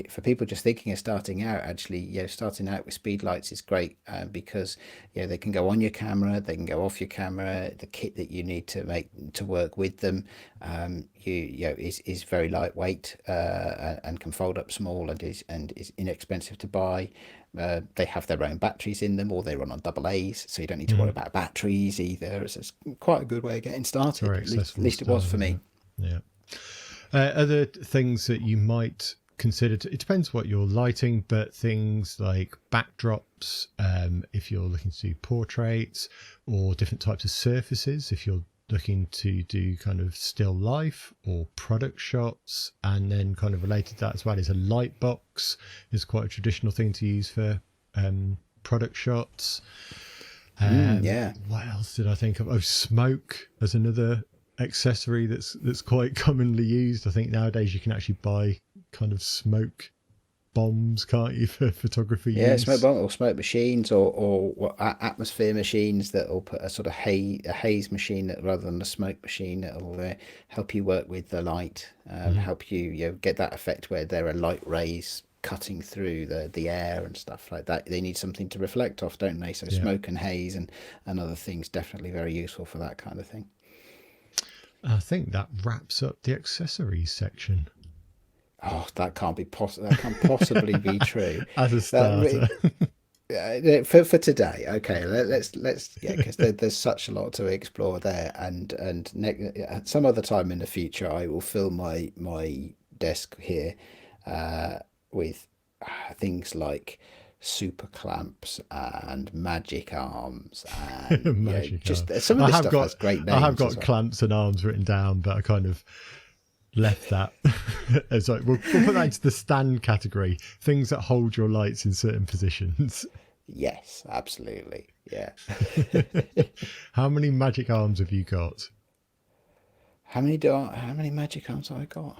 for people just thinking of starting out, actually, starting out with speed lights is great because they can go on your camera, they can go off your camera. The kit that you need to work with them is very lightweight and can fold up small and is inexpensive to buy. They have their own batteries in them, or they run on AA's, so you don't need to worry about batteries either. It's quite a good way of getting started. At least it was for me. Yeah. Other things that you might consider, it depends what you're lighting, but things like backdrops, if you're looking to do portraits, or different types of surfaces if you're looking to do kind of still life or product shots. And then kind of related to that as well is a light box is quite a traditional thing to use for product shots. What else did I think of? Smoke as another accessory that's quite commonly used. I think nowadays you can actually buy kind of smoke bombs, can't you, for photography use? Smoke bomb or smoke machines or atmosphere machines that will put a sort of a haze machine rather than a smoke machine that will help you work with the light, help you get that effect where there are light rays cutting through the air and stuff like that. They need something to reflect off, don't they? So smoke and haze and other things definitely very useful for that kind of thing. I think that wraps up the accessories section. Oh, that can't be possible. That can't possibly be true. As a starter. For today, okay. Let's because there's such a lot to explore there, and some other time in the future, I will fill my desk here with things like super clamps and magic arms and magic arms. Some of this stuff has great names. I have got clamps and arms written down, but I kind of left that. It's like we'll put that into the stand category, things that hold your lights in certain positions. Yes, absolutely. Yeah. How many magic arms have you got? How many magic arms have I got?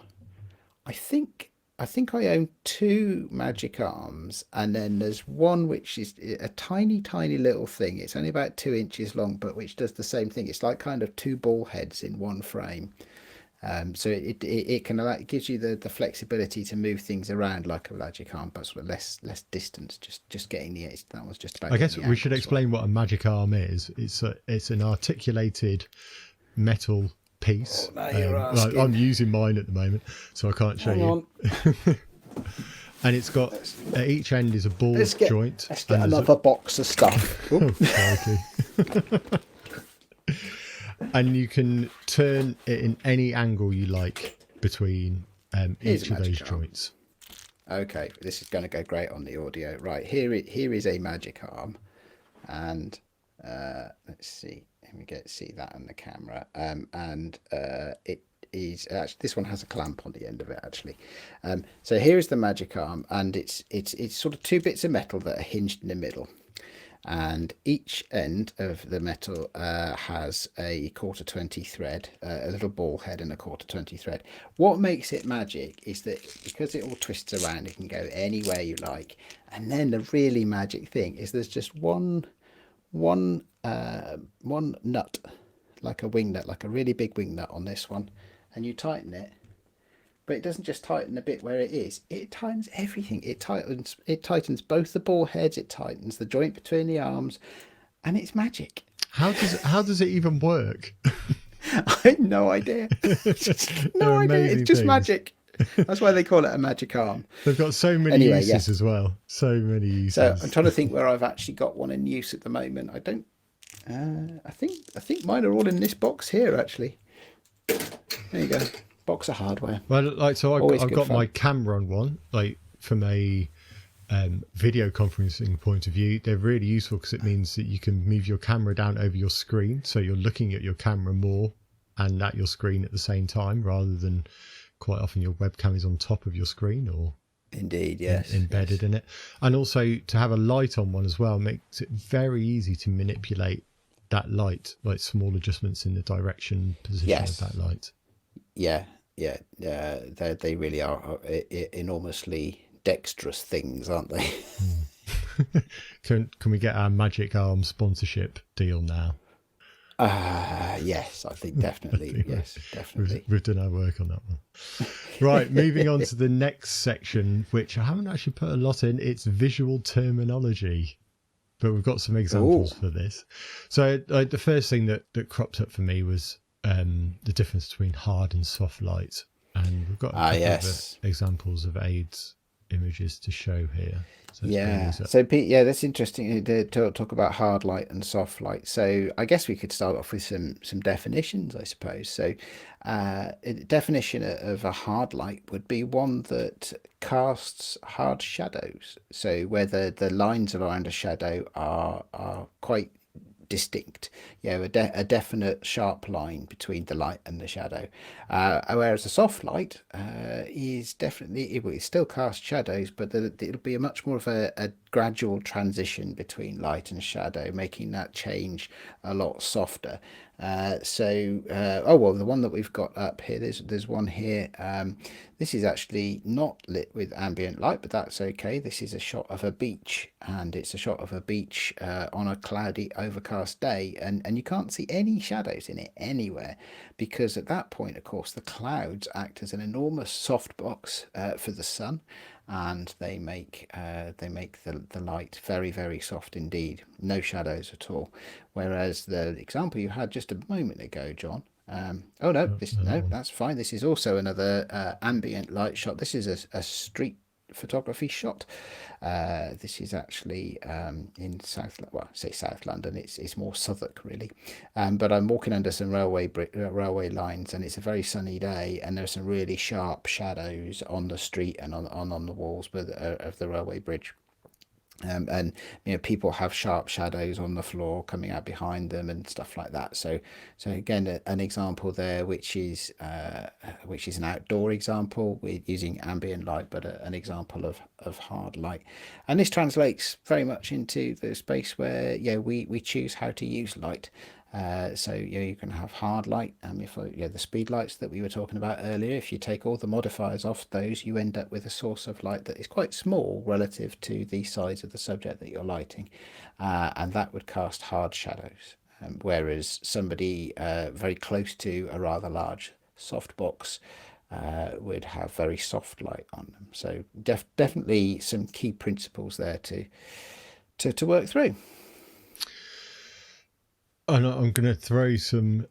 I think I own 2 magic arms, and then there's one which is a tiny little thing. It's only about 2 inches long, but which does the same thing. It's like kind of 2 ball heads in one frame. So it can it gives you the flexibility to move things around like a magic arm, but sort of less distance. Just getting the edge. That was just about. I guess we should explain what a magic arm is. It's an articulated metal piece. I'm using mine at the moment, so I can't show you. And it's got at each end is a ball joint. Let's get another box of stuff. And you can turn it in any angle you like between each of those joints. Okay, this is going to go great on the audio. Right, here is a magic arm, and let's see. Let me see that on the camera. It is actually, this one has a clamp on the end of it actually. So here is the magic arm, and it's sort of two bits of metal that are hinged in the middle, and each end of the metal has a 1/4 thread, a little ball head and a 1/4 thread. What makes it magic is that because it all twists around, it can go anywhere you like. And then the really magic thing is there's just one nut, like a wing nut, like a really big wing nut on this one, and you tighten it. But it doesn't just tighten the bit where it is, it tightens everything. It tightens both the ball heads, it tightens the joint between the arms, and it's magic. How does it even work? I had no idea. No idea. It's just magic. That's why they call it a magic arm. They've got so many uses as well. So many uses. So I'm trying to think where I've actually got one in use at the moment. I don't. I think mine are all in this box here actually. There you go. Box of hardware. Well, like, so I've got my camera on one, like from a video conferencing point of view. They're really useful because it means that you can move your camera down over your screen, so you're looking at your camera more and at your screen at the same time, rather than quite often your webcam is on top of your screen or indeed, yes, embedded in it. And also to have a light on one as well makes it very easy to manipulate that light, like small adjustments in the direction position of that light. Yeah. They really are enormously dexterous things, aren't they? Can we get our Magic Arm sponsorship deal now? Yes, I think definitely. Yes, definitely. We've done our work on that one. Right, moving on to the next section, which I haven't actually put a lot in. It's visual terminology, but we've got some examples for this. So the first thing that cropped up for me was the difference between hard and soft light, and we've got a couple of examples of Ade's images to show here. So that's interesting to talk about hard light and soft light. So I guess we could start off with some definitions, I suppose. So a definition of a hard light would be one that casts hard shadows, so where the lines around a shadow are quite distinct, a definite sharp line between the light and the shadow, whereas a soft light is definitely, it still casts shadows, but it'll be a much more of a gradual transition between light and shadow, making that change a lot softer. The one that we've got up here, there's one here. This is actually not lit with ambient light, but that's okay. This is a shot of a beach, and it's a shot of a beach on a cloudy, overcast day, and you can't see any shadows in it anywhere, because at that point, of course, the clouds act as an enormous softbox for the sun, and they make the light very, very soft indeed, no shadows at all. Whereas the example you had just a moment ago, John, that's fine. This is also another ambient light shot. This is a street photography shot. This is actually in South London. It's more Southwark really, but I'm walking under some railway lines, and it's a very sunny day, and there's some really sharp shadows on the street and on the walls of the railway bridge. And people have sharp shadows on the floor coming out behind them and stuff like that. So again, an example there, which is an outdoor example with using ambient light, but an example of hard light. And this translates very much into the space where we choose how to use light. So you can have hard light, the speed lights that we were talking about earlier. If you take all the modifiers off those, you end up with a source of light that is quite small relative to the size of the subject that you're lighting, and that would cast hard shadows, whereas somebody very close to a rather large softbox would have very soft light on them. So definitely some key principles there to work through. And I'm going to throw some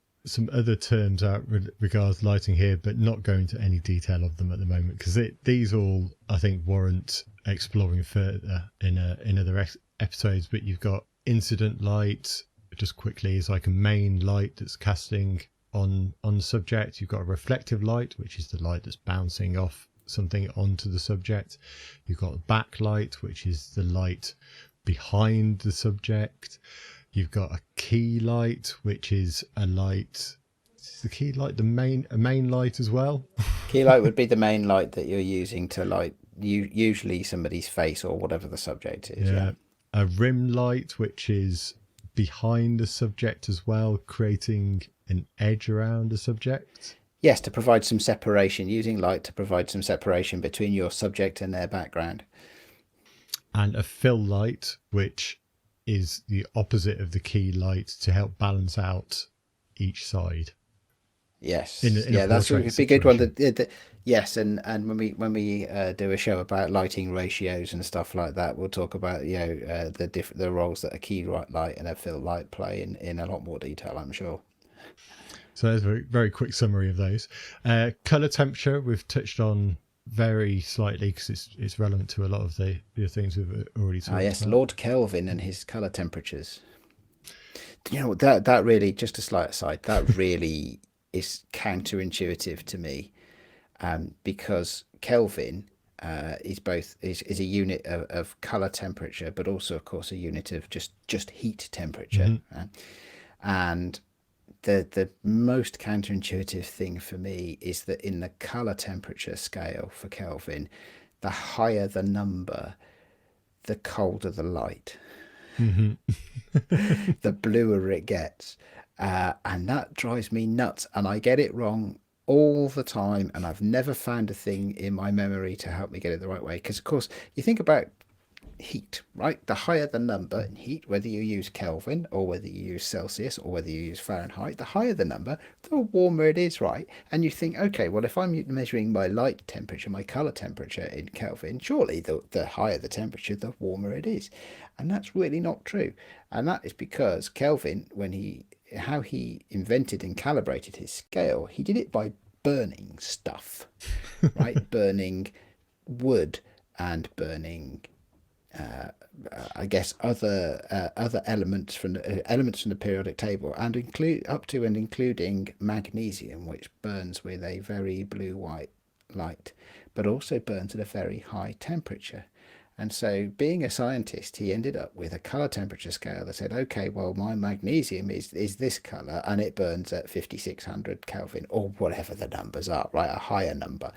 other terms out with regards to lighting here, but not go into any detail of them at the moment, because these all, I think, warrant exploring further in other episodes. But you've got incident light, just quickly, is like a main light that's casting on subject. You've got a reflective light, which is the light that's bouncing off something onto the subject. You've got backlight, which is the light behind the subject. You've got a key light, which is a light. Is the key light a main light as well? Key light would be the main light that you're using to light usually somebody's face or whatever the subject is. Yeah. A rim light, which is behind the subject as well, creating an edge around the subject. Yes, to provide some separation, using light to provide some separation between your subject and their background. And a fill light, which is the opposite of the key light to help balance out each side. Yes, in that's a good one. Yes, and when we do a show about lighting ratios and stuff like that, we'll talk about the roles that a key light and a fill light play in a lot more detail, I'm sure. So there's a very, very quick summary of those. Color temperature we've touched on very slightly because it's relevant to a lot of the things we've already talked about. Yes, Lord Kelvin and his color temperatures. You know, that really, just a slight aside, that really is counterintuitive to me, because Kelvin is a unit of color temperature, but also, of course, a unit of just heat temperature. And the most counterintuitive thing for me is that in the color temperature scale for Kelvin, the higher the number, the colder the light. The bluer it gets, and that drives me nuts, and I get it wrong all the time, and I've never found a thing in my memory to help me get it the right way. Because of course you think about heat, right? The higher the number in heat, whether you use Kelvin or whether you use Celsius or whether you use Fahrenheit, the higher the number, the warmer it is, right? And you think, okay, well, if I'm measuring my light temperature, my color temperature in Kelvin, surely the higher the temperature, the warmer it is. And that's really not true. And that is because Kelvin, how he invented and calibrated his scale, he did it by burning stuff, right? Burning wood and burning I guess other elements from the periodic table, and including magnesium, which burns with a very blue-white light, but also burns at a very high temperature. And so, being a scientist, he ended up with a color temperature scale that said, okay, well, my magnesium is this color, and it burns at 5600 Kelvin, or whatever the numbers are, right? A higher number.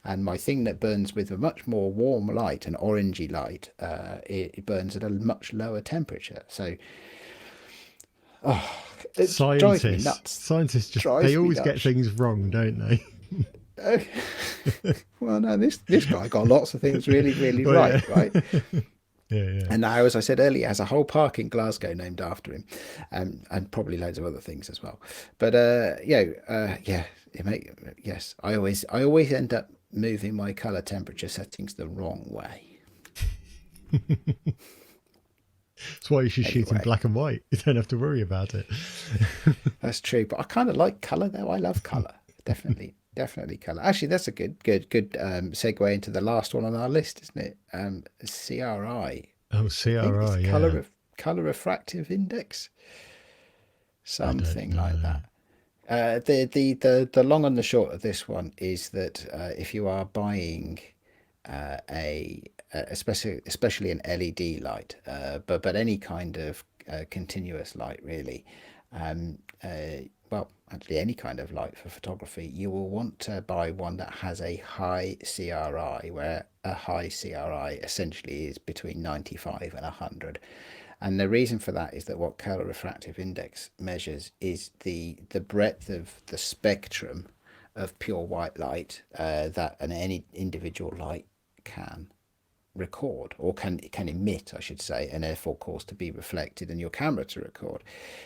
And my thing that burns with a much more warm light, an orangey light, it burns at a much lower temperature. So, it drives me nuts. Scientists they always get things wrong, don't they? Well, no, this guy got lots of things really, really right, right? Yeah. And now, as I said earlier, has a whole park in Glasgow named after him, and probably loads of other things as well. But yes, I always end up moving my color temperature settings the wrong way. That's why you should shoot in black and white. You don't have to worry about it. That's true, but I kind of like color though. I love color. Definitely color. Actually, that's a good segue into the last one on our list, isn't it? CRI. Oh, CRI, yeah. Color refractive index, something like that. The long and the short of this one is that if you are buying especially an LED light, but any kind of continuous light really, well, actually any kind of light for photography, you will want to buy one that has a high CRI, where a high CRI essentially is between 95 and 100. And the reason for that is that what color refractive index measures is the breadth of the spectrum of pure white light that any individual light can record, or can emit, I should say, and therefore cause to be reflected in your camera to record.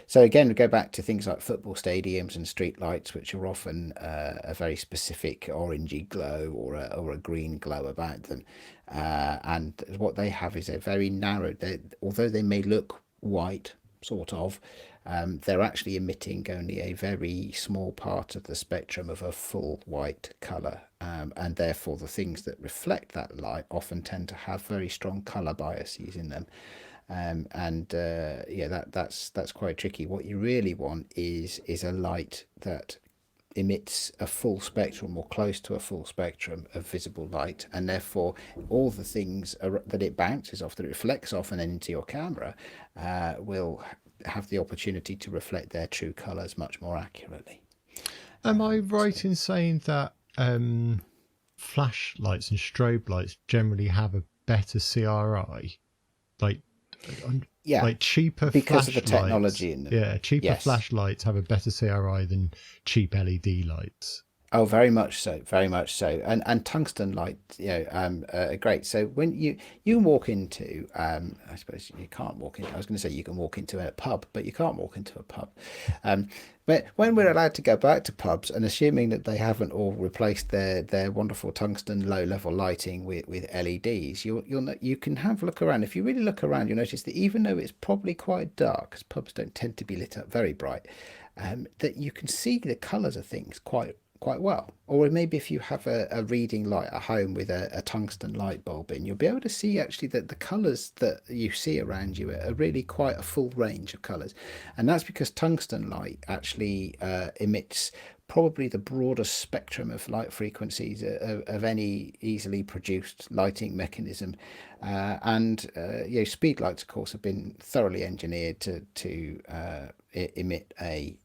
So again, we go back to things like football stadiums and street lights, which are often a very specific orangey glow or a green glow about them, and what they have is a very narrow, although they may look white sort of, they're actually emitting only a very small part of the spectrum of a full white color, and therefore the things that reflect that light often tend to have very strong color biases in them, that's quite tricky. What you really want is a light that emits a full spectrum or close to a full spectrum of visible light, and therefore all the things that it bounces off, that it reflects off and then into your camera, will have the opportunity to reflect their true colours much more accurately. Am I right in saying that flashlights and strobe lights generally have a better CRI? Like cheaper because of the flashlights, technology in them. Yeah, cheaper flashlights have a better CRI than cheap LED lights. Oh, very much so, very much so. And tungsten light, are great. So when you can walk into, I suppose you can't walk into, I was going to say you can walk into a pub, but you can't walk into a pub. But when we're allowed to go back to pubs, and assuming that they haven't all replaced their wonderful tungsten low-level lighting with LEDs, you can have a look around. If you really look around, you'll notice that even though it's probably quite dark, because pubs don't tend to be lit up very bright, that you can see the colours of things quite well. Or maybe if you have a reading light at home with a tungsten light bulb in, you'll be able to see actually that the colours that you see around you are really quite a full range of colours. And that's because tungsten light actually emits probably the broadest spectrum of light frequencies of any easily produced lighting mechanism. Speed lights, of course, have been thoroughly engineered to emit a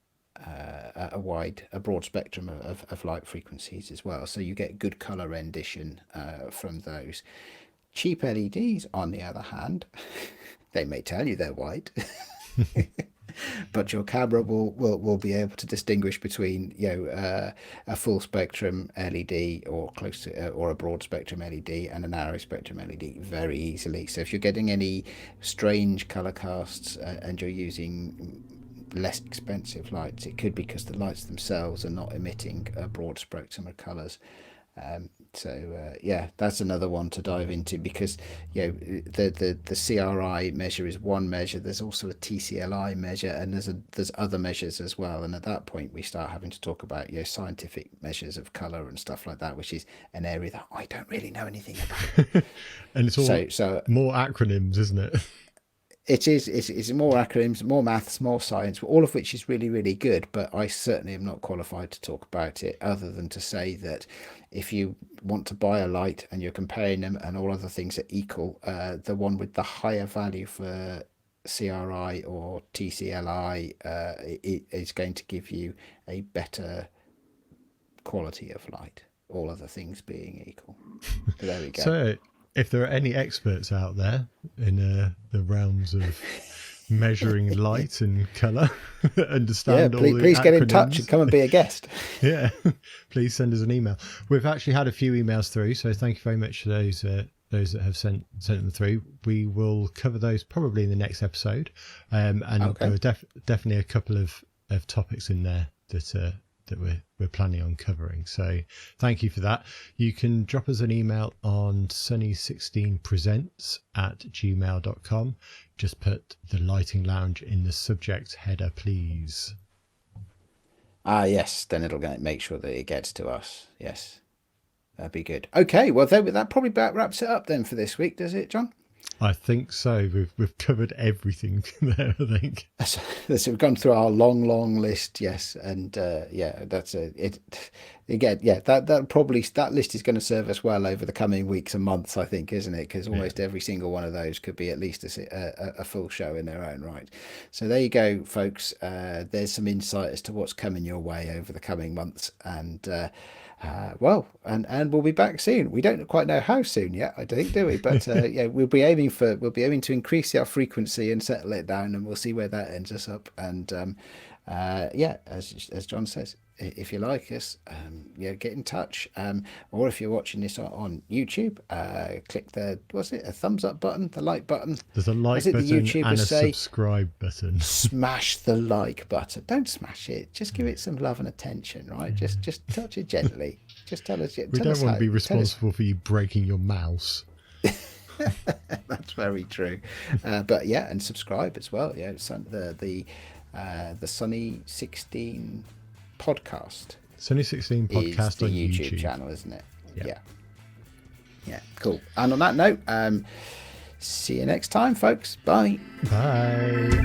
broad spectrum of light frequencies as well, so you get good color rendition from those. Cheap LEDs, on the other hand, they may tell you they're white, but your camera will be able to distinguish between a full spectrum LED or close to or a broad spectrum LED and a narrow spectrum LED very easily. So if you're getting any strange color casts and you're using less expensive lights, it could be because the lights themselves are not emitting a broad spectrum of colors. That's another one to dive into, because the CRI measure is one measure. There's also a TCLI measure, and there's other measures as well. And at that point, we start having to talk about scientific measures of color and stuff like that, which is an area that I don't really know anything about. And it's all so more acronyms, isn't it? It is. It's more acronyms, more maths, more science, all of which is really, really good. But I certainly am not qualified to talk about it, other than to say that if you want to buy a light and you're comparing them and all other things are equal, the one with the higher value for CRI or TCLI is going to give you a better quality of light, all other things being equal. So there we go. So if there are any experts out there in the realms of measuring light and colour that understand all the please get in touch acronyms, and come and be a guest. Yeah, please send us an email. We've actually had a few emails through, so thank you very much to those that have sent them through. We will cover those probably in the next episode, and there are definitely a couple of topics in there that we're planning on covering. So thank you for that. You can drop us an email on sunny16presents@gmail.com. Just put the Lighting Lounge in the subject header, please. Yes, then it'll make sure that it gets to us. Yes, that'd be good. Okay, well that probably about wraps it up then for this week, does it, John? I think so. We've covered everything there, I think. So we've gone through our long list, yes, and that's it. Again, that list is going to serve us well over the coming weeks and months, I think, isn't it? Because almost every single one of those could be at least a full show in their own right. So there you go, folks. There's some insight as to what's coming your way over the coming months, and we'll be back soon. We don't quite know how soon yet, I think, do we? But we'll be aiming to increase our frequency and settle it down, and we'll see where that ends us up. And as John says, if you like us, get in touch. Or if you're watching this on YouTube, click a thumbs up button, the like button. There's a like button and a subscribe button. Smash the like button. Don't smash it. Just give it some love and attention, right? Just touch it gently. Just tell us. We don't want to be responsible for you breaking your mouse. That's very true. And subscribe as well. Yeah, the Sunny 16 podcast. Sunny 16 podcast is the on YouTube channel, isn't it? Yeah. Yeah, cool. And on that note, see you next time, folks. Bye. Bye.